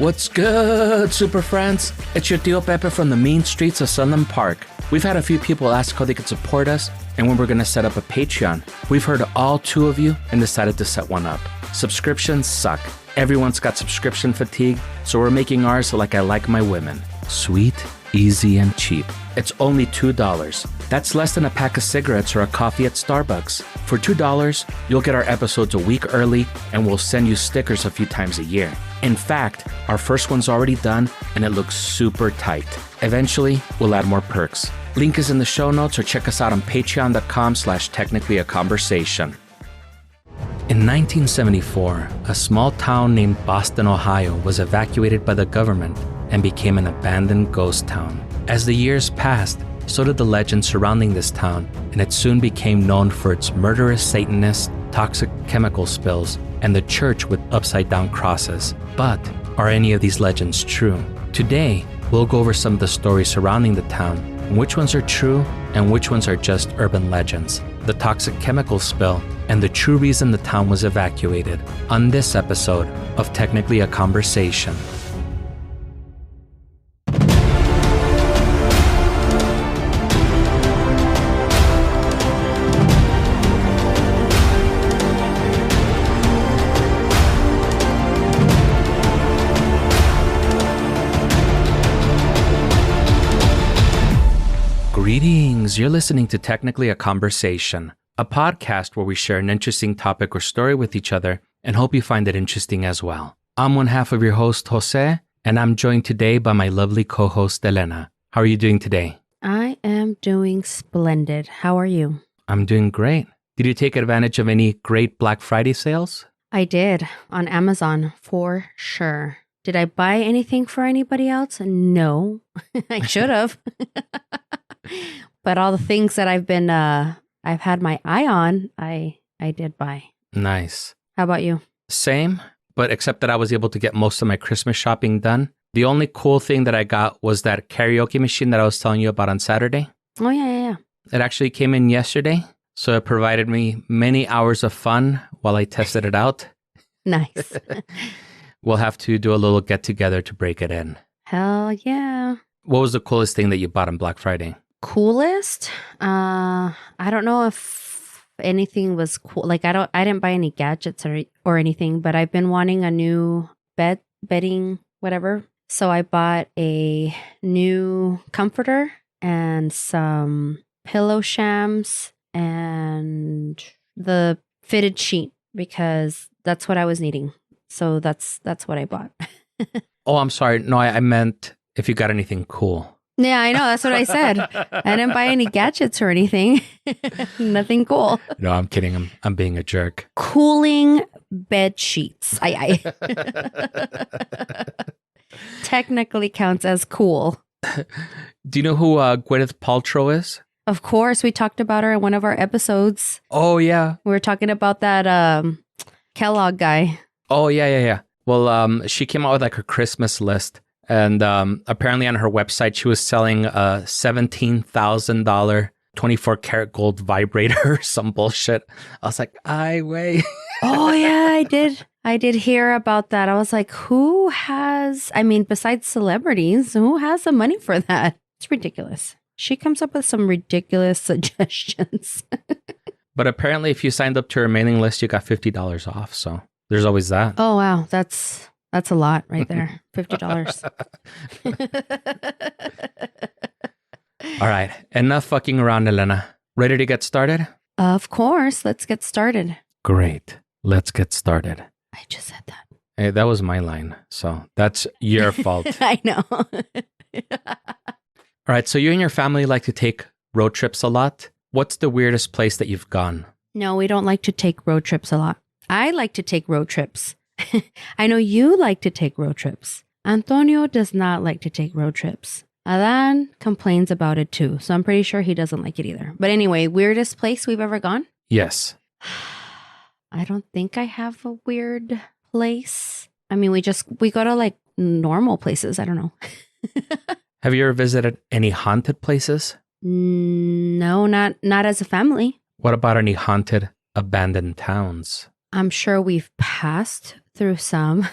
What's good, Super Friends? It's your Tio Pepe from the mean streets of Sunland Park. We've had a few people ask how they could support us and when we're going to set up a Patreon. We've heard all two of you and decided to set one up. Subscriptions suck. Everyone's got subscription fatigue, so we're making ours like I like my women. Sweet, easy, and cheap. It's only $2. That's less than a pack of cigarettes or a coffee at Starbucks. For $2, you'll get our episodes a week early and we'll send you stickers a few times a year. In fact, our first one's already done and it looks super tight. Eventually, we'll add more perks. Link is in the show notes or check us out on patreon.com/technicallyaconversation. In 1974, a small town named Boston, Ohio was evacuated by the government and became an abandoned ghost town. As the years passed, so did the legend surrounding this town, and it soon became known for its murderous Satanists, toxic chemical spills, and the church with upside-down crosses. But are any of these legends true? Today, we'll go over some of the stories surrounding the town, and which ones are true and which ones are just urban legends, the toxic chemical spill, and the true reason the town was evacuated on this episode of Technically a Conversation. Greetings, you're listening to Technically a Conversation, a podcast where we share an interesting topic or story with each other and hope you find it interesting as well. I'm one half of your host, Jose, and I'm joined today by my lovely co-host, Elena. How are you doing today? I am doing splendid. How are you? I'm doing great. Did you take advantage of any great Black Friday sales? I did, on Amazon, for sure. Did I buy anything for anybody else? No. I should have. But all the things that I've had my eye on, I did buy. Nice. How about you? Same, but except that I was able to get most of my Christmas shopping done. The only cool thing that I got was that karaoke machine that I was telling you about on Saturday. Oh, yeah. It actually came in yesterday, so it provided me many hours of fun while I tested it out. Nice. We'll have to do a little get-together to break it in. Hell yeah. What was the coolest thing that you bought on Black Friday? Coolest? I don't know if anything was cool. Like I didn't buy any gadgets or anything, but I've been wanting a new bedding, whatever. So I bought a new comforter and some pillow shams and the fitted sheet because that's what I was needing. So that's what I bought. Oh, I'm sorry. No, I meant if you got anything cool. Yeah, I know. That's what I said. I didn't buy any gadgets or anything. Nothing cool. No, I'm kidding. I'm being a jerk. Cooling bed sheets. I technically counts as cool. Do you know who Gwyneth Paltrow is? Of course. We talked about her in one of our episodes. Oh, yeah. We were talking about that Kellogg guy. Oh, yeah. Well, she came out with like her Christmas list. And apparently on her website, she was selling a $17,000 24-karat gold vibrator or some bullshit. I was like, wait. Oh, yeah, I did hear about that. I was like, besides celebrities, who has the money for that? It's ridiculous. She comes up with some ridiculous suggestions. But apparently, if you signed up to her mailing list, you got $50 off. So there's always that. Oh, wow. That's a lot right there. $50. All right. Enough fucking around, Elena. Ready to get started? Of course. Let's get started. Great. Let's get started. I just said that. Hey, that was my line. So that's your fault. I know. All right. So you and your family like to take road trips a lot. What's the weirdest place that you've gone? No, we don't like to take road trips a lot. I like to take road trips. I know you like to take road trips. Antonio does not like to take road trips. Adan complains about it too, so I'm pretty sure he doesn't like it either. But anyway, weirdest place we've ever gone? Yes. I don't think I have a weird place. I mean, we go to like normal places. I don't know. Have you ever visited any haunted places? No, not as a family. What about any haunted abandoned towns? I'm sure we've passed through some.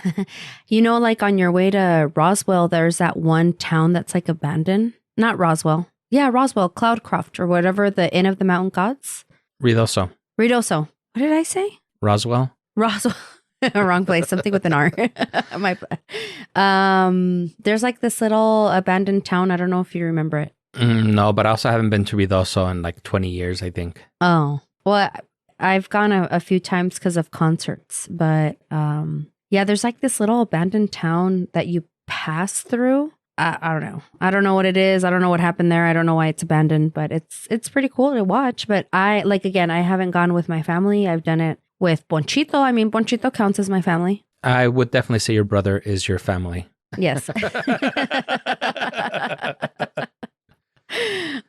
You know, like on your way to Roswell, there's that one town that's like abandoned. Not Roswell. Yeah, Roswell, Cloudcroft, or whatever, the Inn of the Mountain Gods. Ruidoso. What did I say? Roswell. Roswell. Wrong place. Something with an R. There's like this little abandoned town. I don't know if you remember it. No, but I also haven't been to Ruidoso in like 20 years, I think. Oh, well, I've gone a few times because of concerts. But yeah, there's like this little abandoned town that you pass through. I don't know. I don't know what it is. I don't know what happened there. I don't know why it's abandoned, but it's pretty cool to watch. But I haven't gone with my family. I've done it with Ponchito. I mean, Ponchito counts as my family. I would definitely say your brother is your family. Yes.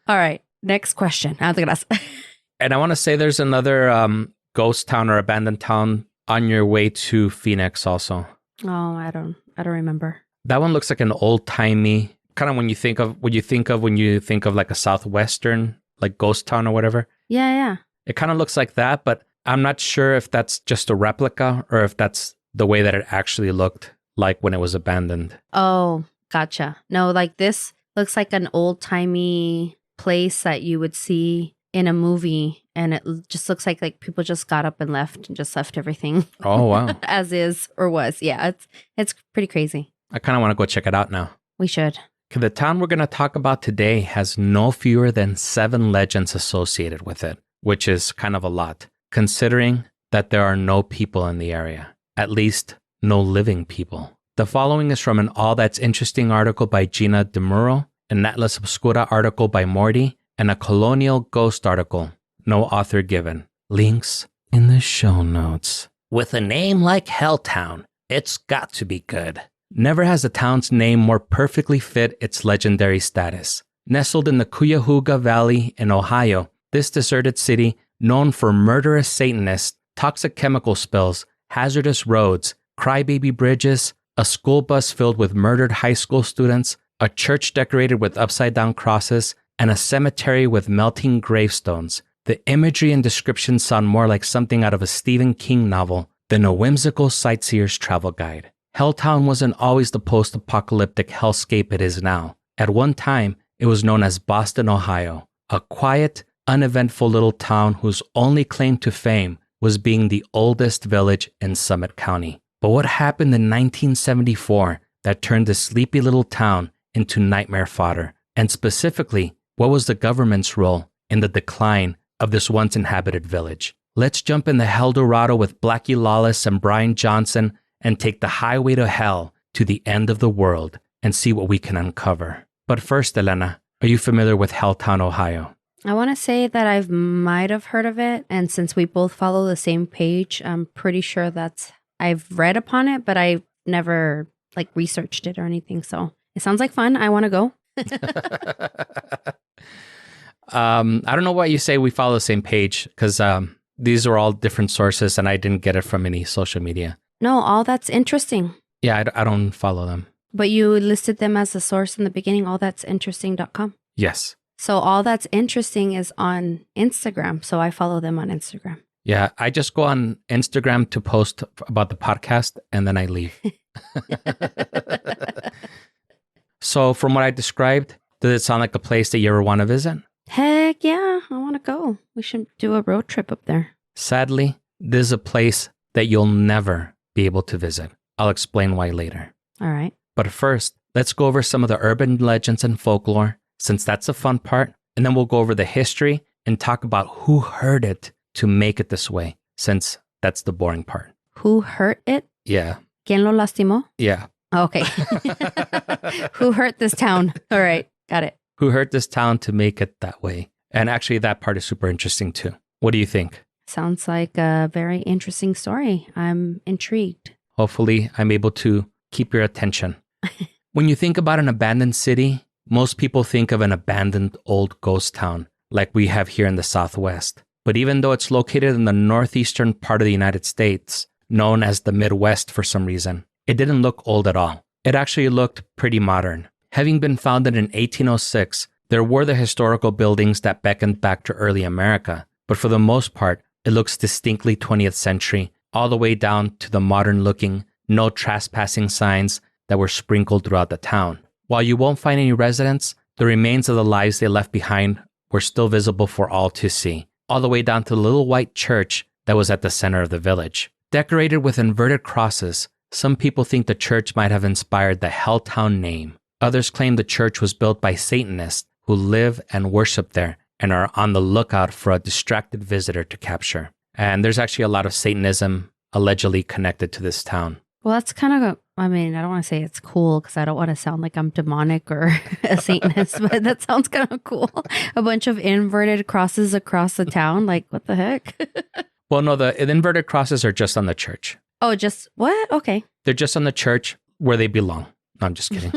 All right. Next question. And I want to say there's another ghost town or abandoned town on your way to Phoenix also. Oh, I don't remember. That one looks like an old-timey, kind of when you think of like a southwestern, like ghost town or whatever. Yeah. It kind of looks like that, but I'm not sure if that's just a replica or if that's the way that it actually looked like when it was abandoned. Oh, gotcha. No, like this looks like an old-timey place that you would see in a movie, and it just looks like people just got up and left everything. Oh, wow. As is or was. Yeah, it's pretty crazy. I kind of want to go check it out now. We should. Okay, the town we're going to talk about today has no fewer than 7 legends associated with it, which is kind of a lot, considering that there are no people in the area, at least no living people. The following is from an All That's Interesting article by Gina DeMuro, an Atlas Obscura article by Morty, and a Colonial Ghost article, no author given. Links in the show notes. With a name like Helltown, it's got to be good. Never has a town's name more perfectly fit its legendary status. Nestled in the Cuyahoga Valley in Ohio, this deserted city, known for murderous Satanists, toxic chemical spills, hazardous roads, crybaby bridges, a school bus filled with murdered high school students, a church decorated with upside-down crosses, and a cemetery with melting gravestones, the imagery and description sound more like something out of a Stephen King novel than a whimsical sightseer's travel guide. Helltown wasn't always the post-apocalyptic hellscape it is now. At one time, it was known as Boston, Ohio, a quiet, uneventful little town whose only claim to fame was being the oldest village in Summit County. But what happened in 1974 that turned this sleepy little town into nightmare fodder? And specifically, what was the government's role in the decline of this once inhabited village? Let's jump in the Helldorado with Blackie Lawless and Brian Johnson and take the highway to hell to the end of the world and see what we can uncover. But first, Elena, are you familiar with Helltown, Ohio? I want to say that I might have heard of it. And since we both follow the same page, I'm pretty sure I've read upon it, but I've never researched it or anything. So it sounds like fun. I want to go. I don't know why you say we follow the same page, because these are all different sources and I didn't get it from any social media. No, All That's Interesting. Yeah, I don't follow them. But you listed them as a source in the beginning, allthat'sinteresting.com. Yes. So All That's Interesting is on Instagram. So I follow them on Instagram. Yeah, I just go on Instagram to post about the podcast and then I leave. So from what I described, does it sound like a place that you ever want to visit? Heck yeah, I want to go. We should do a road trip up there. Sadly, this is a place that you'll never be able to visit. I'll explain why later. All right. But first, let's go over some of the urban legends and folklore, since that's the fun part, and then we'll go over the history and talk about who heard it to make it this way, since that's the boring part. Who hurt it? Yeah. ¿Quién lo lastimó? Yeah. Okay. Who hurt this town? All right. Got it. Who hurt this town to make it that way? And actually, that part is super interesting too. What do you think? Sounds like a very interesting story. I'm intrigued. Hopefully, I'm able to keep your attention. When you think about an abandoned city, most people think of an abandoned old ghost town like we have here in the Southwest. But even though it's located in the northeastern part of the United States, known as the Midwest for some reason, it didn't look old at all. It actually looked pretty modern. Having been founded in 1806, there were the historical buildings that beckoned back to early America, but for the most part, it looks distinctly 20th century, all the way down to the modern-looking no trespassing signs that were sprinkled throughout the town. While you won't find any residents, the remains of the lives they left behind were still visible for all to see, all the way down to the little white church that was at the center of the village. Decorated with inverted crosses, some people think the church might have inspired the Helltown name. Others claim the church was built by Satanists who live and worship there and are on the lookout for a distracted visitor to capture. And there's actually a lot of Satanism allegedly connected to this town. Well, that's kind of, I don't want to say it's cool because I don't want to sound like I'm demonic or a Satanist, but that sounds kind of cool. A bunch of inverted crosses across the town. Like, what the heck? Well, no, the inverted crosses are just on the church. Oh, just what? Okay. They're just on the church where they belong. No, I'm just kidding.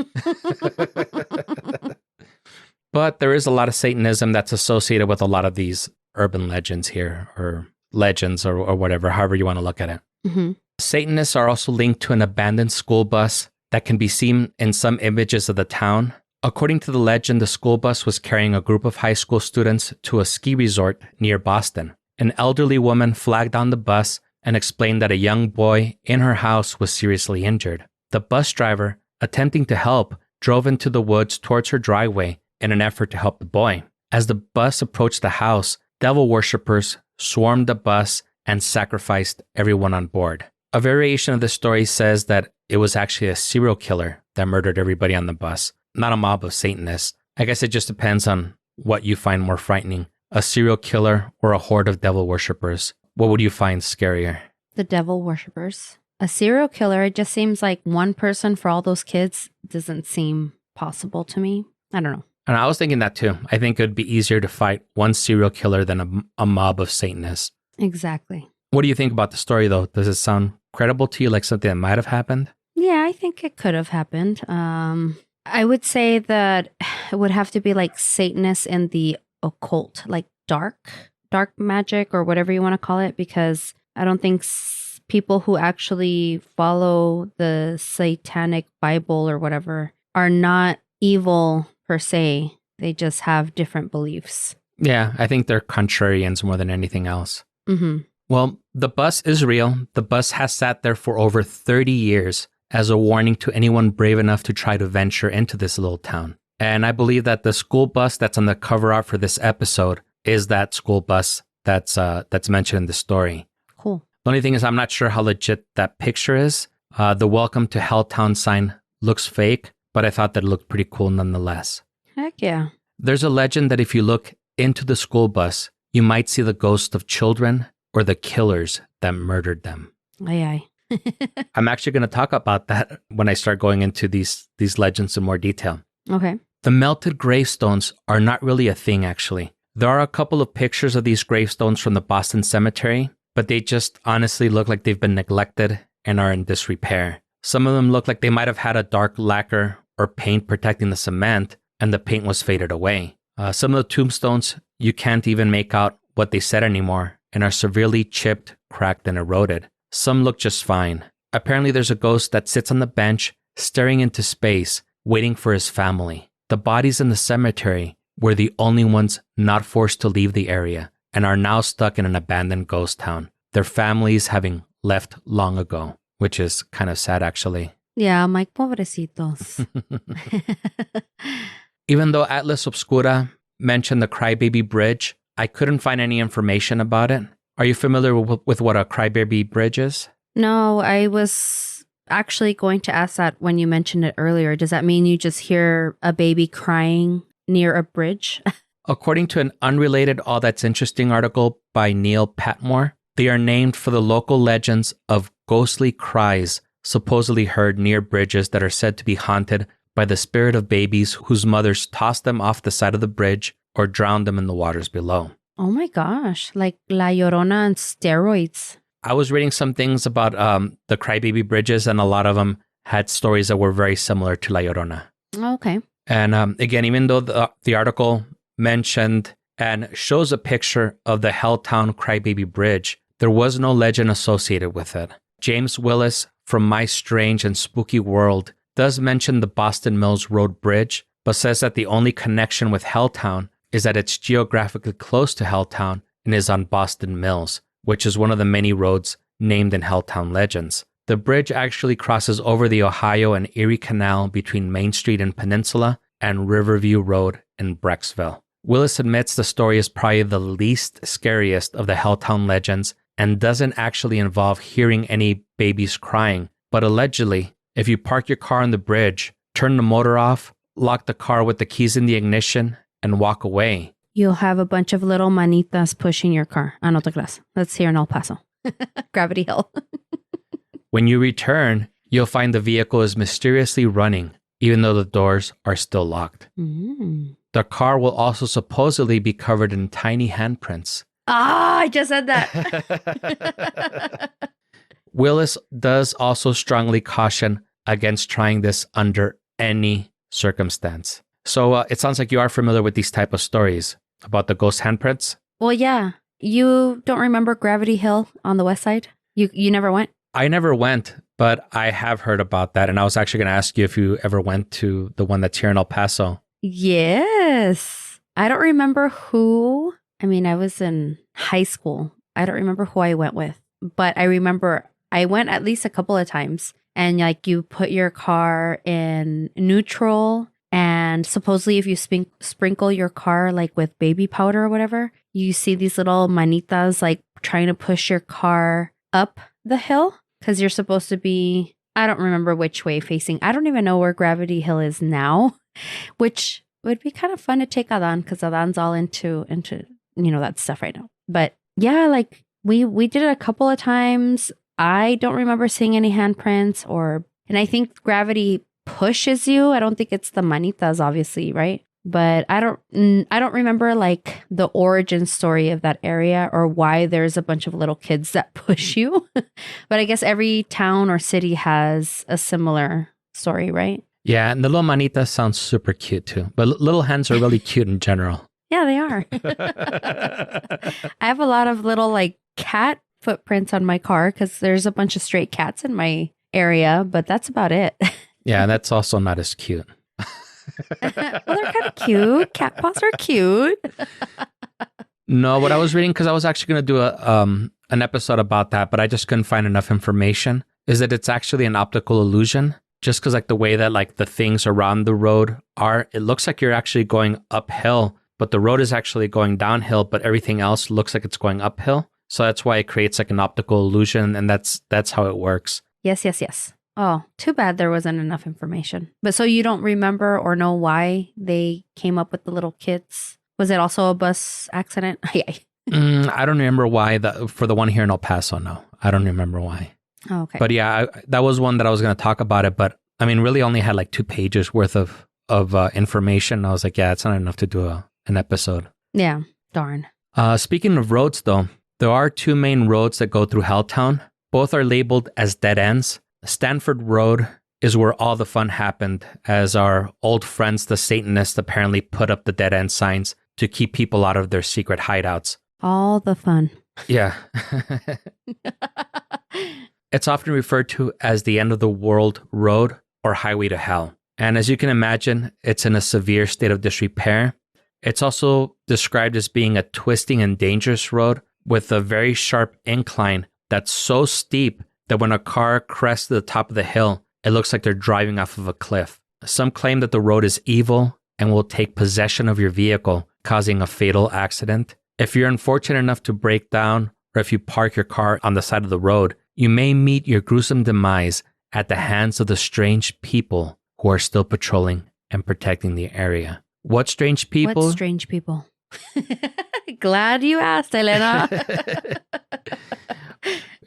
But there is a lot of Satanism that's associated with a lot of these urban legends here, or legends, or whatever, however you want to look at it. Mm-hmm. Satanists are also linked to an abandoned school bus that can be seen in some images of the town. According to the legend, the school bus was carrying a group of high school students to a ski resort near Boston. An elderly woman flagged down the bus and explained that a young boy in her house was seriously injured. The bus driver, attempting to help, drove into the woods towards her driveway in an effort to help the boy. As the bus approached the house, devil worshippers swarmed the bus and sacrificed everyone on board. A variation of the story says that it was actually a serial killer that murdered everybody on the bus, not a mob of Satanists. I guess it just depends on what you find more frightening, a serial killer or a horde of devil worshippers. What would you find scarier? The devil worshippers. A serial killer, it just seems like one person for all those kids doesn't seem possible to me. I don't know. And I was thinking that too. I think it would be easier to fight one serial killer than a mob of Satanists. Exactly. What do you think about the story, though? Does it sound credible to you, like something that might have happened? Yeah, I think it could have happened. I would say that it would have to be like Satanists in the occult, like dark magic or whatever you want to call it, because I don't think people who actually follow the satanic Bible or whatever are not evil per se. They just have different beliefs. Yeah, I think they're contrarians more than anything else. Mm-hmm. Well, the bus is real. The bus has sat there for over 30 years as a warning to anyone brave enough to try to venture into this little town. And I believe that the school bus that's on the cover art for this episode is that school bus that's mentioned in the story. Cool. The only thing is I'm not sure how legit that picture is. The Welcome to Helltown sign looks fake, but I thought that it looked pretty cool nonetheless. Heck yeah. There's a legend that if you look into the school bus, you might see the ghost of children or the killers that murdered them. Aye, aye. I'm actually going to talk about that when I start going into these legends in more detail. Okay. The melted gravestones are not really a thing, actually. There are a couple of pictures of these gravestones from the Boston Cemetery, but they just honestly look like they've been neglected and are in disrepair. Some of them look like they might have had a dark lacquer or paint protecting the cement, and the paint was faded away. Some of the tombstones, you can't even make out what they said anymore and are severely chipped, cracked, and eroded. Some look just fine. Apparently there's a ghost that sits on the bench, staring into space, waiting for his family. The bodies in the cemetery were the only ones not forced to leave the area and are now stuck in an abandoned ghost town, their families having left long ago, which is kind of sad, actually. Yeah, I'm like, pobrecitos. Even though Atlas Obscura mentioned the Crybaby Bridge, I couldn't find any information about it. Are you familiar with what a Crybaby Bridge is? No, I was actually going to ask that when you mentioned it earlier. Does that mean you just hear a baby crying near a bridge? According to an unrelated All That's Interesting article by Neil Patmore, they are named for the local legends of ghostly cries supposedly heard near bridges that are said to be haunted by the spirit of babies whose mothers tossed them off the side of the bridge or drowned them in the waters below. Oh my gosh, like La Llorona and steroids. I was reading some things about the Crybaby Bridges, and a lot of them had stories that were very similar to La Llorona. Okay. And again, even though the article mentioned and shows a picture of the Helltown Crybaby Bridge, there was no legend associated with it. James Willis from My Strange and Spooky World does mention the Boston Mills Road Bridge, but says that the only connection with Helltown is that it's geographically close to Helltown and is on Boston Mills, which is one of the many roads named in Helltown legends. The bridge actually crosses over the Ohio and Erie Canal between Main Street and Peninsula and Riverview Road in Brecksville. Willis admits the story is probably the least scariest of the Helltown legends and doesn't actually involve hearing any babies crying. But allegedly, if you park your car on the bridge, turn the motor off, lock the car with the keys in the ignition, and walk away, you'll have a bunch of little manitas pushing your car. No te creas. That's here in El Paso. Gravity Hill. When you return, you'll find the vehicle is mysteriously running, even though the doors are still locked. The car will also supposedly be covered in tiny handprints. I just said that. Willis does also strongly caution against trying this under any circumstance. So it sounds like you are familiar with these type of stories about the ghost handprints. Well, yeah. You don't remember Gravity Hill on the west side? You never went? I never went, but I have heard about that. And I was actually going to ask you if you ever went to the one that's here in El Paso. Yes. I don't remember who. I mean, I was in high school. I don't remember who I went with, but I remember I went at least a couple of times, and like you put your car in neutral, and supposedly if you sprinkle your car like with baby powder or whatever, you see these little manitas like trying to push your car up the hill because you're supposed to be, I don't remember which way facing. I don't even know where Gravity Hill is now, which would be kind of fun to take Adan because Adan's all into that stuff right now. But yeah, like we did it a couple of times. I don't remember seeing any handprints and I think gravity pushes you. I don't think it's the manitas, obviously, right? But I don't remember like the origin story of that area or why there's a bunch of little kids that push you. But I guess every town or city has a similar story, right? Yeah, and the little manitas sounds super cute too. But little hens are really cute in general. Yeah, they are. I have a lot of little like cat footprints on my car because there's a bunch of stray cats in my area, but that's about it. Yeah, that's also not as cute. Well, they're kind of cute. Cat paws are cute. No, what I was reading, because I was actually going to do an episode about that, but I just couldn't find enough information, is that it's actually an optical illusion. Just because like the way that like the things around the road are, it looks like you're actually going uphill, but the road is actually going downhill, but everything else looks like it's going uphill. So that's why it creates like an optical illusion, and that's how it works. Yes. Oh, too bad there wasn't enough information. But so you don't remember or know why they came up with the little kids? Was it also a bus accident? I don't remember why for the one here in El Paso. No, I don't remember why. Oh, okay. But yeah, that was one that I was going to talk about it. But I mean, really only had like 2 pages worth of information. I was like, yeah, it's not enough to do an episode. Yeah, darn. Speaking of roads, though, there are 2 main roads that go through Helltown. Both are labeled as dead ends. Stanford Road is where all the fun happened, as our old friends, the Satanists, apparently put up the dead end signs to keep people out of their secret hideouts. All the fun. Yeah. It's often referred to as the end of the world road or highway to hell. And as you can imagine, it's in a severe state of disrepair. It's also described as being a twisting and dangerous road with a very sharp incline that's so steep that when a car crests to the top of the hill, it looks like they're driving off of a cliff. Some claim that the road is evil and will take possession of your vehicle, causing a fatal accident. If you're unfortunate enough to break down, or if you park your car on the side of the road, you may meet your gruesome demise at the hands of the strange people who are still patrolling and protecting the area. What strange people? What strange people? Glad you asked, Elena.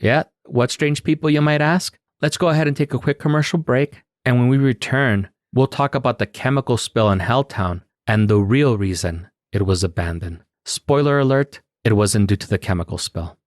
Yeah, what strange people, you might ask? Let's go ahead and take a quick commercial break. And when we return, we'll talk about the chemical spill in Helltown and the real reason it was abandoned. Spoiler alert, it wasn't due to the chemical spill.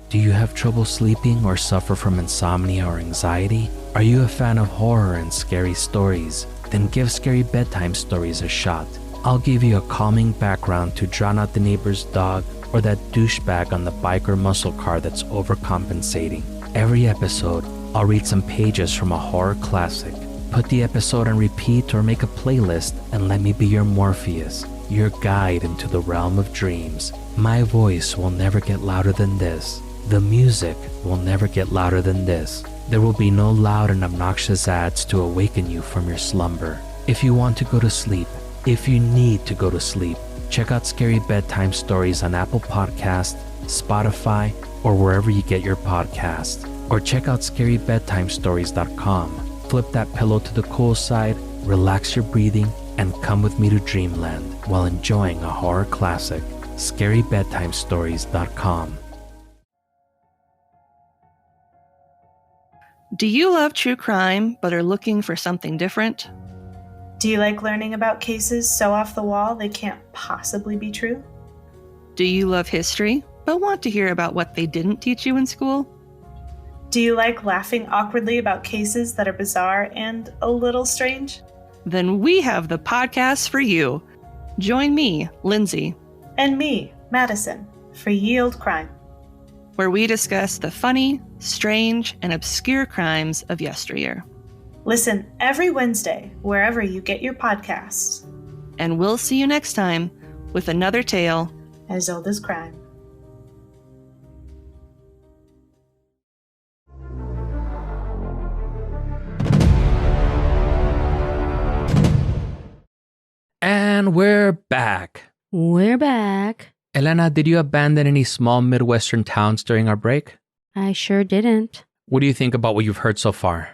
Do you have trouble sleeping or suffer from insomnia or anxiety? Are you a fan of horror and scary stories? Then give Scary Bedtime Stories a shot. I'll give you a calming background to drown out the neighbor's dog or that douchebag on the bike or muscle car that's overcompensating. Every episode, I'll read some pages from a horror classic. Put the episode on repeat or make a playlist and let me be your Morpheus. your guide into the realm of dreams. My voice will never get louder than this. The music will never get louder than this. There will be no loud and obnoxious ads to awaken you from your slumber. If you want to go to sleep, if you need to go to sleep, check out Scary Bedtime Stories on Apple Podcasts, Spotify, or wherever you get your podcasts. Or check out scarybedtimestories.com. Flip that pillow to the cool side, relax your breathing, and come with me to dreamland while enjoying a horror classic. scarybedtimestories.com. Do you love true crime but are looking for something different? Do you like learning about cases so off the wall they can't possibly be true? Do you love history but want to hear about what they didn't teach you in school? Do you like laughing awkwardly about cases that are bizarre and a little strange? Then we have the podcast for you. Join me, Lindsay, And me, Madison, for Ye Olde Crime, where we discuss the funny, strange, and obscure crimes of yesteryear. Listen every Wednesday wherever you get your podcasts. And we'll see you next time with another tale As old as crime. And we're back. We're back. Elena, did you abandon any small Midwestern towns during our break? I sure didn't. What do you think about what you've heard so far?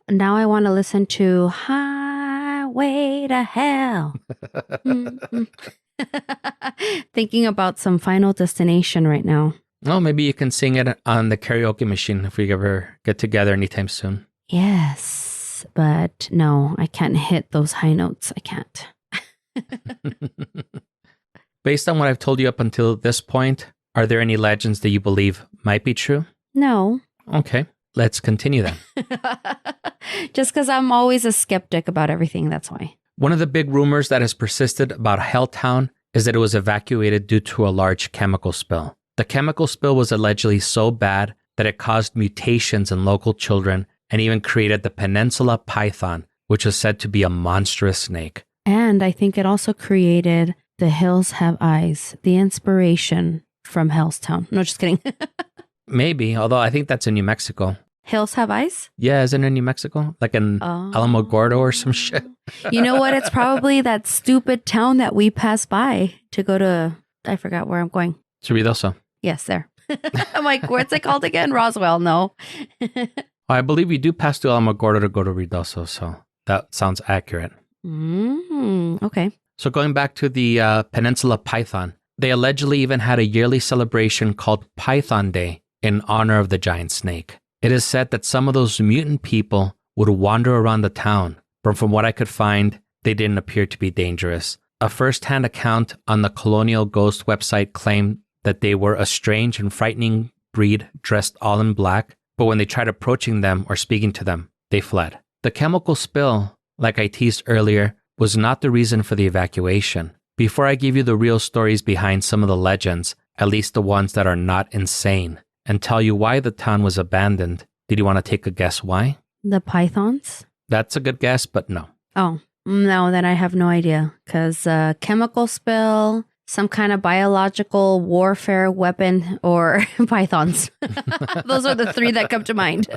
Now I want to listen to Highway to Hell. Thinking about some Final Destination right now. Oh, maybe you can sing it on the karaoke machine if we ever get together anytime soon. Yes, but no, I can't hit those high notes. I can't. Based on what I've told you up until this point, are there any legends that you believe might be true? No. Okay, let's continue then. Just because I'm always a skeptic about everything, that's why. One of the big rumors that has persisted about Helltown is that it was evacuated due to a large chemical spill. The chemical spill was allegedly so bad that it caused mutations in local children and even created the peninsula python, which was said to be a monstrous snake. And I think it also created The Hills Have Eyes, the inspiration from Helltown. No, just kidding. Maybe, although I think that's in New Mexico. Hills Have Eyes? Yeah, isn't it in New Mexico? Like in Alamogordo or some shit? You know what? It's probably that stupid town that we passed by to go to, I forgot where I'm going. Ruidoso. Yes, there. I'm like, what's it called again? Roswell, no. I believe we do pass through Alamogordo to go to Ruidoso, so that sounds accurate. Okay. So going back to the Peninsula Python, they allegedly even had a yearly celebration called Python Day in honor of the giant snake. It is said that some of those mutant people would wander around the town, but from what I could find, they didn't appear to be dangerous. A first-hand account on the Colonial Ghost website claimed that they were a strange and frightening breed dressed all in black, but when they tried approaching them or speaking to them, they fled. The chemical spill, like I teased earlier, was not the reason for the evacuation. Before I give you the real stories behind some of the legends, at least the ones that are not insane, and tell you why the town was abandoned, did you want to take a guess why? The pythons? That's a good guess, but no. Oh, no, then I have no idea. Because chemical spill, some kind of biological warfare weapon, or pythons. Those are the three that come to mind.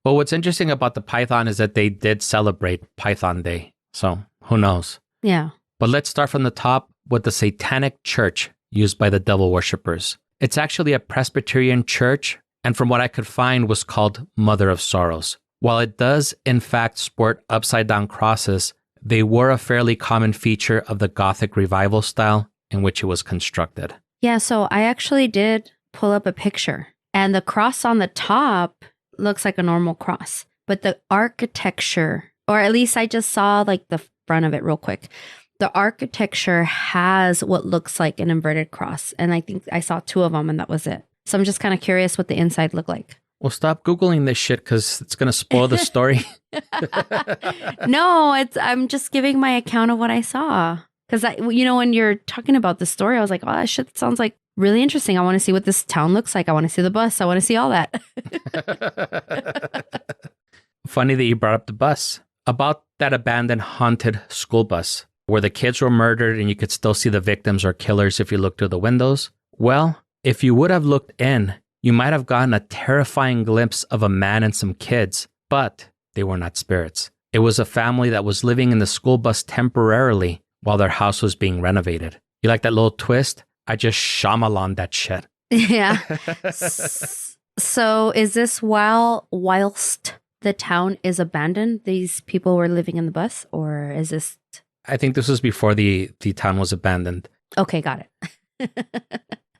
Well, what's interesting about the Python is that they did celebrate Python Day. So who knows? Yeah. But let's start from the top with the Satanic Church used by the devil worshippers. It's actually a Presbyterian church, and from what I could find was called Mother of Sorrows. While it does in fact sport upside-down crosses, they were a fairly common feature of the Gothic revival style in which it was constructed. Yeah, so I actually did pull up a picture, and the cross on the top looks like a normal cross, but the architecture, or at least I just saw like the front of it real quick. The architecture has what looks like an inverted cross, and I think I saw two of them, and that was it. So I'm just kind of curious what the inside looked like. Well, stop Googling this shit because it's going to spoil the story. No, I'm just giving my account of what I saw. Because, when you're talking about the story, I was like, oh, that shit sounds like really interesting. I want to see what this town looks like. I want to see the bus. I want to see all that. Funny that you brought up the bus. about that abandoned haunted school bus where the kids were murdered and you could still see the victims or killers if you looked through the windows. Well, if you would have looked in, you might have gotten a terrifying glimpse of a man and some kids, but they were not spirits. It was a family that was living in the school bus temporarily while their house was being renovated. You like that little twist? I just Shyamalan that shit. Yeah. So is this whilst the town is abandoned, these people were living in the bus, or is this? I think this was before the town was abandoned. Okay, got it.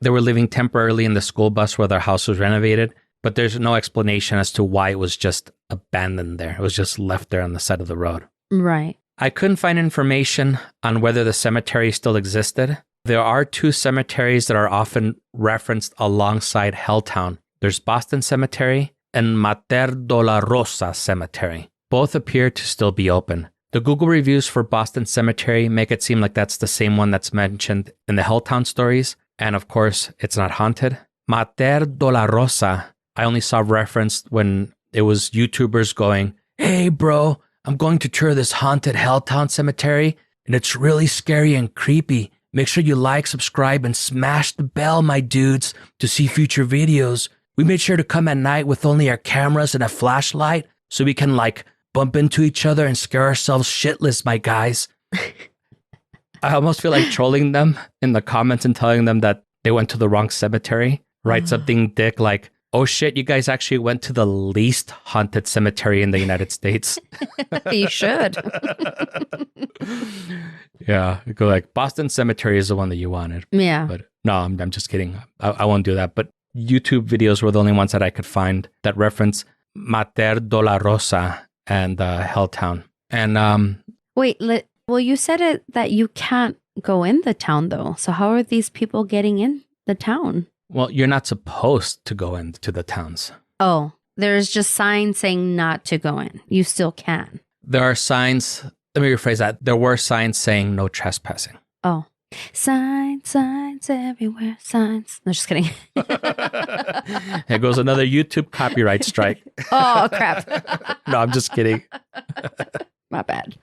They were living temporarily in the school bus where their house was renovated, but there's no explanation as to why it was just abandoned there. It was just left there on the side of the road. Right. I couldn't find information on whether the cemetery still existed. There are 2 cemeteries that are often referenced alongside Helltown. There's Boston Cemetery and Mater Dolorosa Cemetery. Both appear to still be open. The Google reviews for Boston Cemetery make it seem like that's the same one that's mentioned in the Helltown stories. And of course, it's not haunted. Mater Dolorosa, I only saw referenced when it was YouTubers going, "Hey bro, I'm going to tour this haunted Helltown cemetery and it's really scary and creepy. Make sure you like, subscribe, and smash the bell, my dudes, to see future videos. We made sure to come at night with only our cameras and a flashlight so we can bump into each other and scare ourselves shitless, my guys." I almost feel like trolling them in the comments and telling them that they went to the wrong cemetery. Write something dick like, "Oh shit, you guys actually went to the least haunted cemetery in the United States." You should. Yeah, you go like, Boston Cemetery is the one that you wanted. Yeah. But no, I'm just kidding. I won't do that. But YouTube videos were the only ones that I could find that reference Mater Dolorosa and Helltown. And Wait, well, you said it that you can't go in the town though. So how are these people getting in the town? well, you're not supposed to go into the towns. Oh, there's just signs saying not to go in. You still can. There are signs. Let me rephrase that. There were signs saying no trespassing. Oh. Signs everywhere, signs. No, just kidding. Here goes another YouTube copyright strike. Oh, crap. No, I'm just kidding. My bad.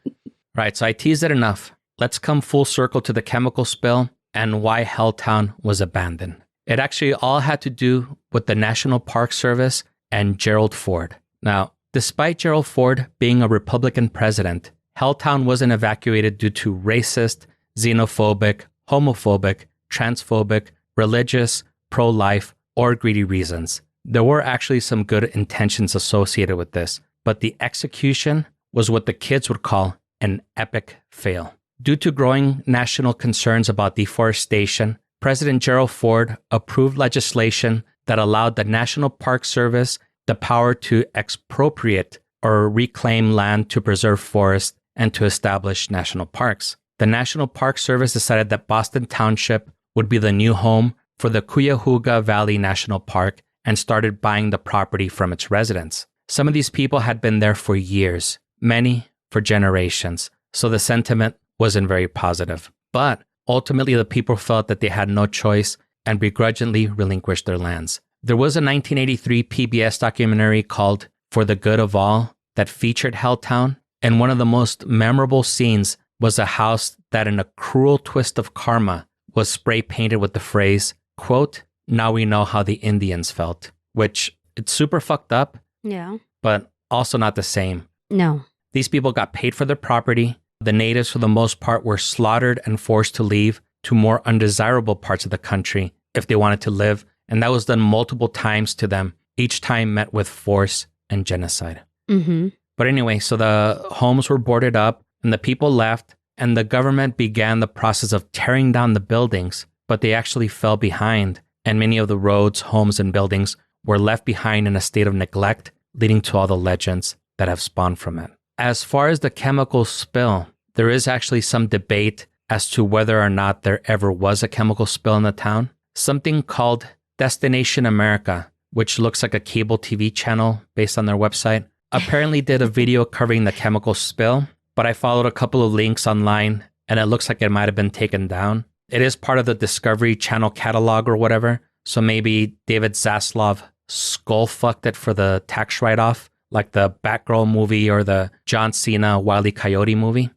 Right, so I teased it enough. Let's come full circle to the chemical spill and why Helltown was abandoned. It actually all had to do with the National Park Service and Gerald Ford. Now, despite Gerald Ford being a Republican president, Helltown wasn't evacuated due to racist, xenophobic, homophobic, transphobic, religious, pro-life, or greedy reasons. There were actually some good intentions associated with this, but the execution was what the kids would call an epic fail. Due to growing national concerns about deforestation, President Gerald Ford approved legislation that allowed the National Park Service the power to expropriate or reclaim land to preserve forests and to establish national parks. The National Park Service decided that Boston Township would be the new home for the Cuyahoga Valley National Park and started buying the property from its residents. Some of these people had been there for years, many for generations, so the sentiment wasn't very positive. But ultimately, the people felt that they had no choice and begrudgingly relinquished their lands. There was a 1983 PBS documentary called For the Good of All that featured Helltown, and one of the most memorable scenes was a house that, in a cruel twist of karma, was spray painted with the phrase, quote, "Now we know how the Indians felt," which it's super fucked up, Yeah. but also not the same. No. These people got paid for their property. The natives, for the most part, were slaughtered and forced to leave to more undesirable parts of the country if they wanted to live, and that was done multiple times to them, each time met with force and genocide. Mm-hmm. But anyway, so the homes were boarded up and the people left, and the government began the process of tearing down the buildings, but they actually fell behind, and many of the roads, homes, and buildings were left behind in a state of neglect, leading to all the legends that have spawned from it. As far as the chemical spill, there is actually some debate as to whether or not there ever was a chemical spill in the town. Something called Destination America, which looks like a cable TV channel based on their website, apparently did a video covering the chemical spill, but I followed a couple of links online and it looks like it might have been taken down. It is part of the Discovery Channel catalog or whatever, so maybe David Zaslav skull fucked it for the tax write-off, like the Batgirl movie or the John Cena Wile E. Coyote movie.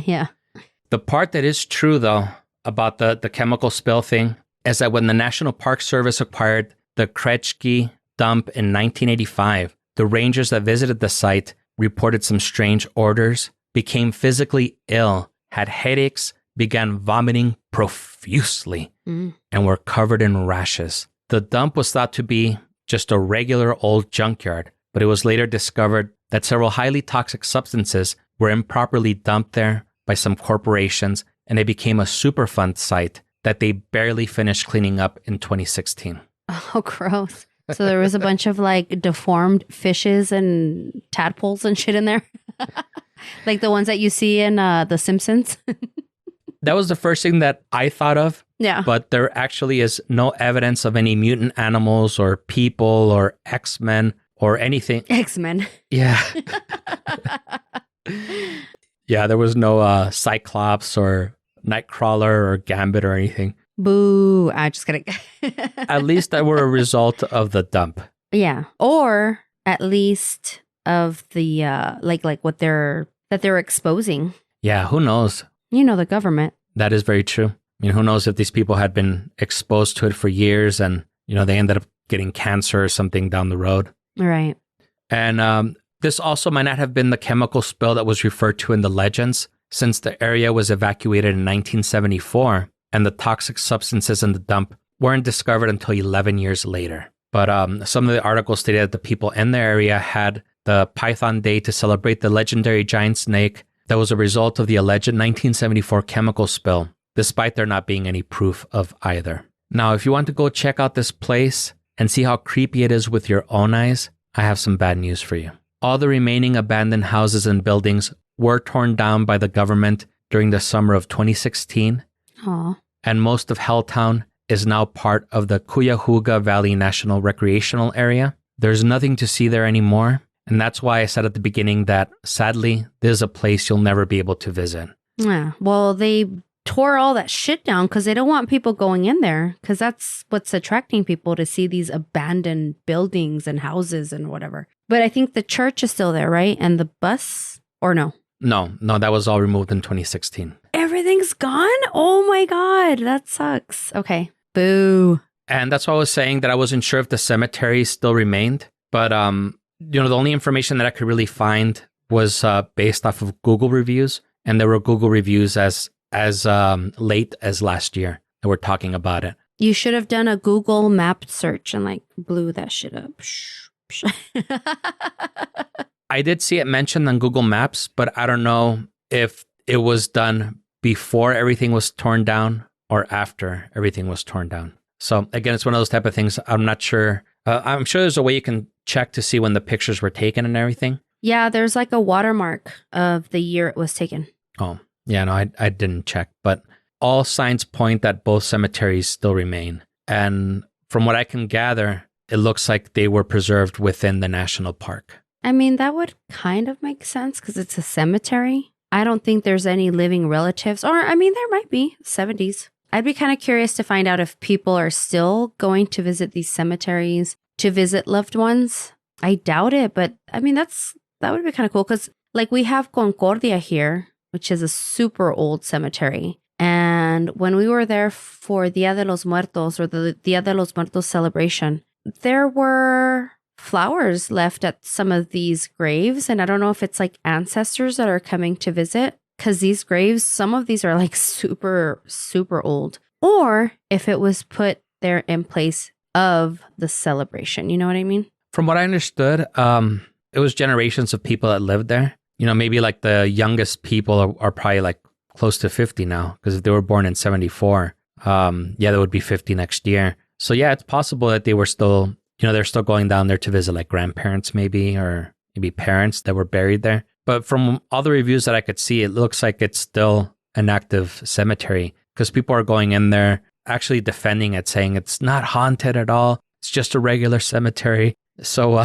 Yeah. The part that is true, though, about the chemical spill thing is that when the National Park Service acquired the Kretschke dump in 1985, the rangers that visited the site reported some strange odors, became physically ill, had headaches, began vomiting profusely, and were covered in rashes. The dump was thought to be just a regular old junkyard, but it was later discovered that several highly toxic substances were improperly dumped there by some corporations, and it became a Superfund site that they barely finished cleaning up in 2016. Oh, gross. So there was a bunch of like deformed fishes and tadpoles and shit in there. Like the ones that you see in The Simpsons. That was the first thing that I thought of. Yeah. But there actually is no evidence of any mutant animals or people or X-Men or anything. X-Men. Yeah. Yeah, there was no Cyclops or Nightcrawler or Gambit or anything. Boo. I just kidding. At least that were a result of the dump. Yeah. Or at least of the like what they're exposing. Yeah, who knows? You know, the government. That is very true. I mean, who knows if these people had been exposed to it for years and, you know, they ended up getting cancer or something down the road. Right. And this also might not have been the chemical spill that was referred to in the legends, since the area was evacuated in 1974 and the toxic substances in the dump weren't discovered until 11 years later. But some of the articles stated that the people in the area had the Python Day to celebrate the legendary giant snake that was a result of the alleged 1974 chemical spill, despite there not being any proof of either. Now, if you want to go check out this place and see how creepy it is with your own eyes, I have some bad news for you. All the remaining abandoned houses and buildings were torn down by the government during the summer of 2016. Aw. And most of Helltown is now part of the Cuyahoga Valley National Recreational Area. There's nothing to see there anymore. And that's why I said at the beginning that, sadly, this is a place you'll never be able to visit. Yeah. Well, they tore all that shit down because they don't want people going in there, because that's what's attracting people, to see these abandoned buildings and houses and whatever. But I think the church is still there, right? And the bus, or no? No, that was all removed in 2016. Everything's gone? Oh my God, that sucks. Okay. Boo. And that's why I was saying that I wasn't sure if the cemetery still remained. But, you know, the only information that I could really find was based off of Google reviews. And there were Google reviews as late as last year that were talking about it. You should have done a Google map search and like blew that shit up. I did see it mentioned on Google Maps, but I don't know if it was done before everything was torn down or after everything was torn down. So again, it's one of those type of things. I'm not sure. I'm sure there's a way you can check to see when the pictures were taken and everything. Yeah, there's like a watermark of the year it was taken. Oh, yeah, no, I didn't check. But all signs point that both cemeteries still remain. And from what I can gather, it looks like they were preserved within the national park. I mean, that would kind of make sense because it's a cemetery. I don't think there's any living relatives. Or, I mean, there might be. 70s. I'd be kind of curious to find out if people are still going to visit these cemeteries to visit loved ones. I doubt it, but I mean, that would be kind of cool because like we have Concordia here, which is a super old cemetery. And when we were there for Dia de los Muertos, or the Dia de los Muertos celebration, there were flowers left at some of these graves. And I don't know if it's like ancestors that are coming to visit, because these graves, some of these are like super, super old. Or if it was put there in place of the celebration. You know what I mean? From what I understood, it was generations of people that lived there. You know, maybe like the youngest people are probably like close to 50 now, because if they were born in 74, they would be 50 next year. So yeah, it's possible that they were still, you know, they're still going down there to visit like grandparents maybe, or maybe parents that were buried there. But from all the reviews that I could see, it looks like it's still an active cemetery, because people are going in there actually defending it, saying it's not haunted at all. It's just a regular cemetery. So,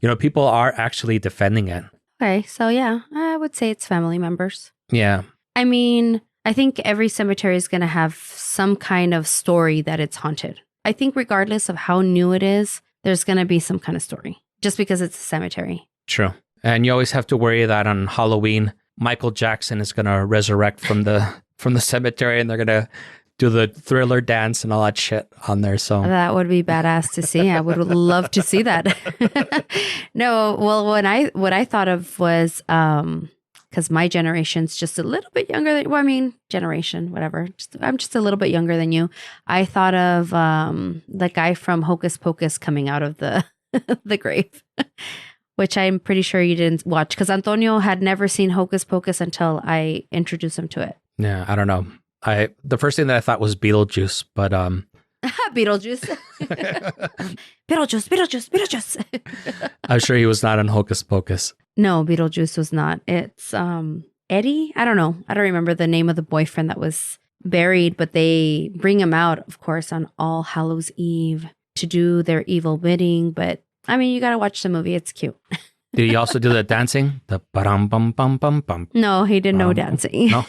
you know, people are actually defending it. Okay, so yeah, I would say it's family members. Yeah. I mean, I think every cemetery is going to have some kind of story that it's haunted. I think regardless of how new it is, there's going to be some kind of story. just because it's a cemetery. True. And you always have to worry that on Halloween, Michael Jackson is going to resurrect from the cemetery and they're going to do the Thriller dance and all that shit on there. So that would be badass to see. I would love to see that. No, well, what I thought of was, because my generation's just a little bit younger than, well, I mean, generation, whatever. I'm just a little bit younger than you. I thought of the guy from Hocus Pocus coming out of the the grave, which I'm pretty sure you didn't watch because Antonio had never seen Hocus Pocus until I introduced him to it. Yeah, I don't know. The first thing that I thought was Beetlejuice, but Beetlejuice. Beetlejuice. I'm sure he was not in Hocus Pocus. No, Beetlejuice was not. It's Eddie. I don't know. I don't remember the name of the boyfriend that was buried, but they bring him out, of course, on All Hallows Eve to do their evil bidding. But I mean, you got to watch the movie. It's cute. Did he also do the dancing? The ba-dum bum bum bum bum. No, he did no dancing. No.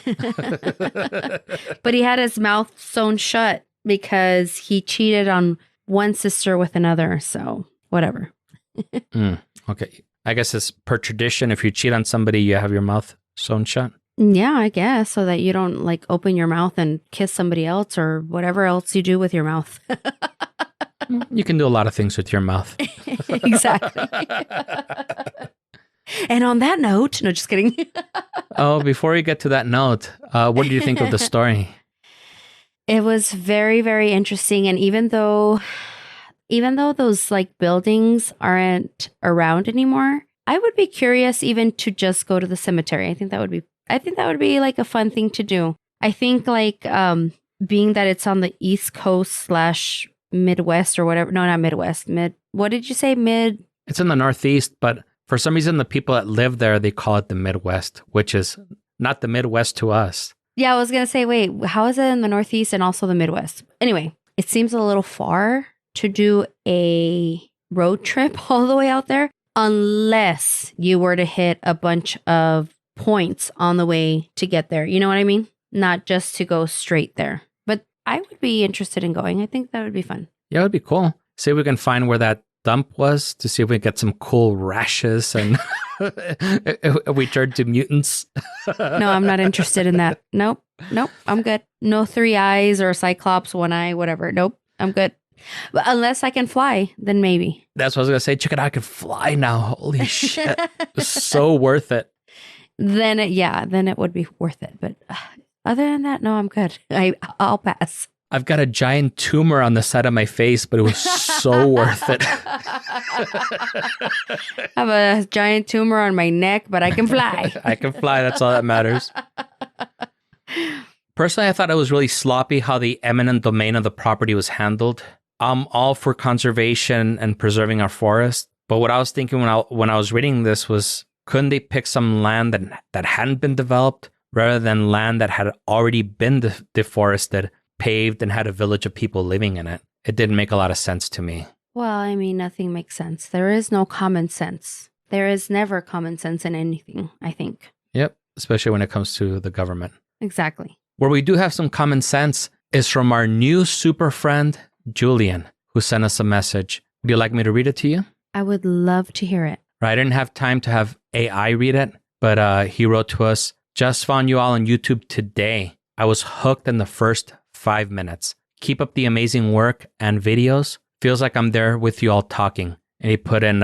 But he had his mouth sewn shut because he cheated on one sister with another. So whatever. Okay. I guess it's per tradition. If you cheat on somebody, you have your mouth sewn shut. Yeah, I guess. So that you don't like open your mouth and kiss somebody else or whatever else you do with your mouth. You can do a lot of things with your mouth. Exactly. And on that note, no, just kidding. Oh, before we get to that note, what do you think of the story? It was very, very interesting. And even though those like buildings aren't around anymore, I would be curious even to just go to the cemetery. I think that would be like a fun thing to do. I think like being that it's on the East Coast / Midwest or whatever. No, not Midwest. What did you say? It's in the Northeast, but for some reason, the people that live there, they call it the Midwest, which is not the Midwest to us. Yeah, I was going to say, wait, how is it in the Northeast and also the Midwest? Anyway, it seems a little far to do a road trip all the way out there unless you were to hit a bunch of points on the way to get there. You know what I mean? Not just to go straight there. But I would be interested in going. I think that would be fun. Yeah, it would be cool. See if we can find where that dump was to see if we get some cool rashes and we turn to mutants. No, I'm not interested in that. Nope. I'm good. No 3 eyes or Cyclops, 1 eye, whatever. Nope. I'm good. But unless I can fly, then maybe. That's what I was going to say. Check it out. I can fly now. Holy shit. It's so worth it. Then it would be worth it. But other than that, no, I'm good. I'll pass. I've got a giant tumor on the side of my face, but it was so worth it. I have a giant tumor on my neck, but I can fly. I can fly. That's all that matters. Personally, I thought it was really sloppy how the eminent domain of the property was handled. I'm all for conservation and preserving our forest. But what I was thinking when I was reading this was, couldn't they pick some land that hadn't been developed rather than land that had already been deforested, paved, and had a village of people living in it? It didn't make a lot of sense to me. Well, I mean, nothing makes sense. There is no common sense. There is never common sense in anything, I think. Yep, especially when it comes to the government. Exactly. Where we do have some common sense is from our new super friend, Julian, who sent us a message. Would you like me to read it to you? I would love to hear it. Right, I didn't have time to have AI read it, but he wrote to us, "Just found you all on YouTube today. I was hooked in the first 5 minutes. Keep up the amazing work and videos. Feels like I'm there with you all talking." And he put in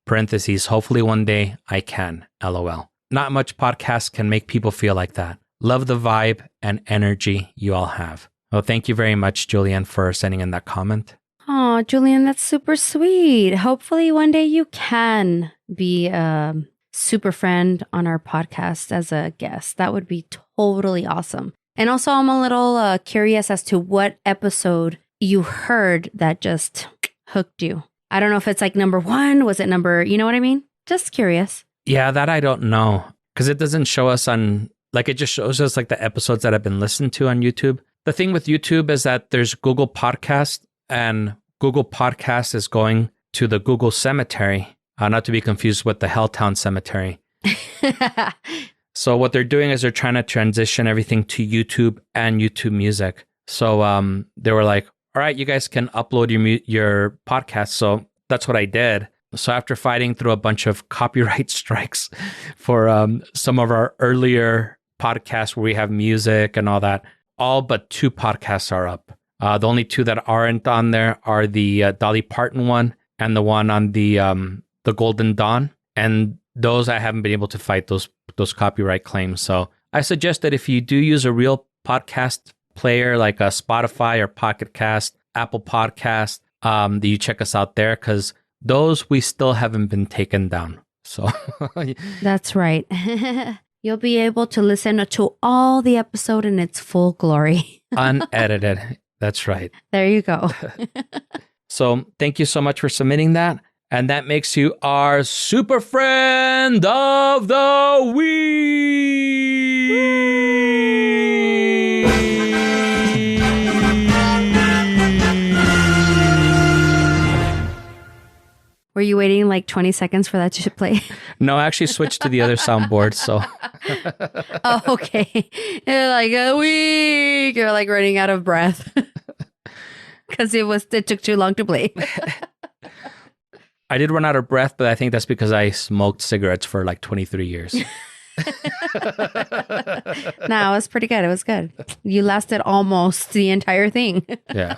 parentheses, "Hopefully one day I can, LOL. Not much podcast can make people feel like that. Love the vibe and energy you all have." Well, thank you very much, Julian, for sending in that comment. Oh, Julian, that's super sweet. Hopefully one day you can be a super friend on our podcast as a guest. That would be totally awesome. And also, I'm a little curious as to what episode you heard that just hooked you. I don't know if it's like number 1. Was it number, you know what I mean? Just curious. Yeah, that I don't know. Because it doesn't show us on, like, it just shows us like the episodes that have been listened to on YouTube. The thing with YouTube is that there's Google Podcast, and Google Podcast is going to the Google Cemetery, not to be confused with the Helltown Cemetery. So what they're doing is they're trying to transition everything to YouTube and YouTube Music. So they were like, all right, you guys can upload your podcast. So that's what I did. So after fighting through a bunch of copyright strikes for some of our earlier podcasts where we have music and all that, all but 2 podcasts are up. The only 2 that aren't on there are the Dolly Parton one and the one on the Golden Dawn. And those I haven't been able to fight those copyright claims. So I suggest that if you do use a real podcast player like a Spotify or Pocket Cast, Apple Podcast, that you check us out there, because those we still haven't been taken down. So That's right. You'll be able to listen to all the episode in its full glory. unedited. That's right. There you go. So thank you so much for submitting that. And that makes you our Super Friend of the Week. Were you waiting like 20 seconds for that to play? No, I actually switched to the other soundboard. So Oh, okay. You're like a week. You're like running out of breath because it took too long to play. I did run out of breath, but I think that's because I smoked cigarettes for like 23 years. No, it was pretty good. It was good. You lasted almost the entire thing. Yeah.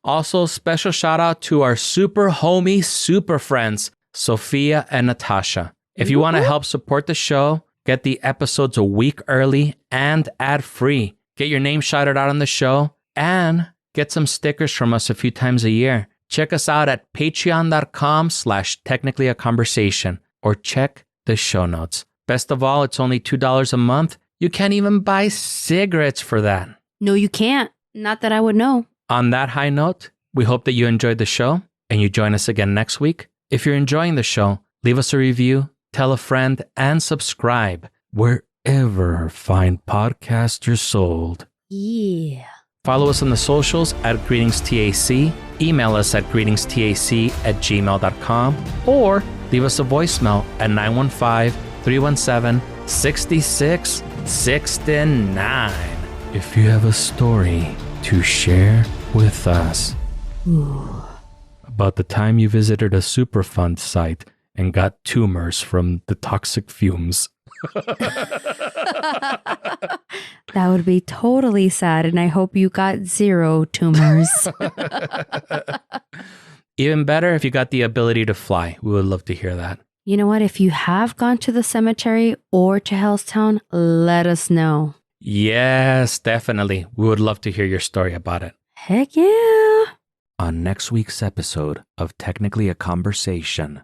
Also, special shout out to our super homie, super friends, Sophia and Natasha. If you want to help support the show, get the episodes a week early and ad-free, get your name shouted out on the show, and get some stickers from us a few times a year. Check us out at patreon.com/technicallyaconversation or check the show notes. Best of all, it's only $2 a month. You can't even buy cigarettes for that. No, you can't. Not that I would know. On that high note, we hope that you enjoyed the show and you join us again next week. If you're enjoying the show, leave us a review, tell a friend, and subscribe wherever fine podcasts are sold. Yeah. Follow us on the socials at GreetingsTAC, email us at greetingstac@gmail.com, or leave us a voicemail at 915-317-6669. If you have a story to share with us about the time you visited a Superfund site and got tumors from the toxic fumes. That would be totally sad, and I hope you got 0 tumors. Even better if you got the ability to fly. We would love to hear that. You know what? If you have gone to the cemetery or to Helltown, let us know. Yes, definitely. We would love to hear your story about it. Heck yeah. On next week's episode of Technically a Conversation.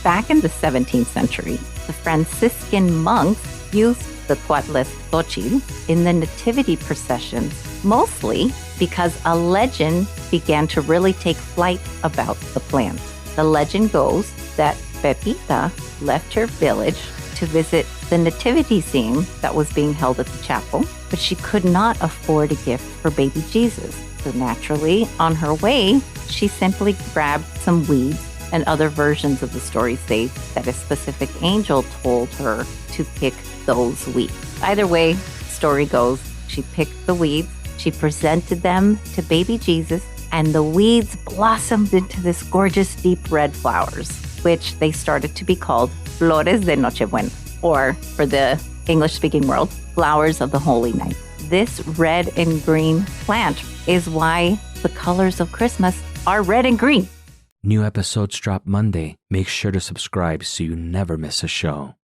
Back in the 17th century, the Franciscan monks used the Xochitl in the nativity processions, mostly because a legend began to really take flight about the plant. The legend goes that Pepita left her village to visit the nativity scene that was being held at the chapel, but she could not afford a gift for baby Jesus. So naturally, on her way, she simply grabbed some weeds, and other versions of the story say that a specific angel told her to pick those weeds. Either way, story goes, she picked the weeds, she presented them to baby Jesus, and the weeds blossomed into this gorgeous deep red flowers, which they started to be called Flores de Nochebuena, or for the English-speaking world, flowers of the Holy Night. This red and green plant is why the colors of Christmas are red and green. New episodes drop Monday. Make sure to subscribe so you never miss a show.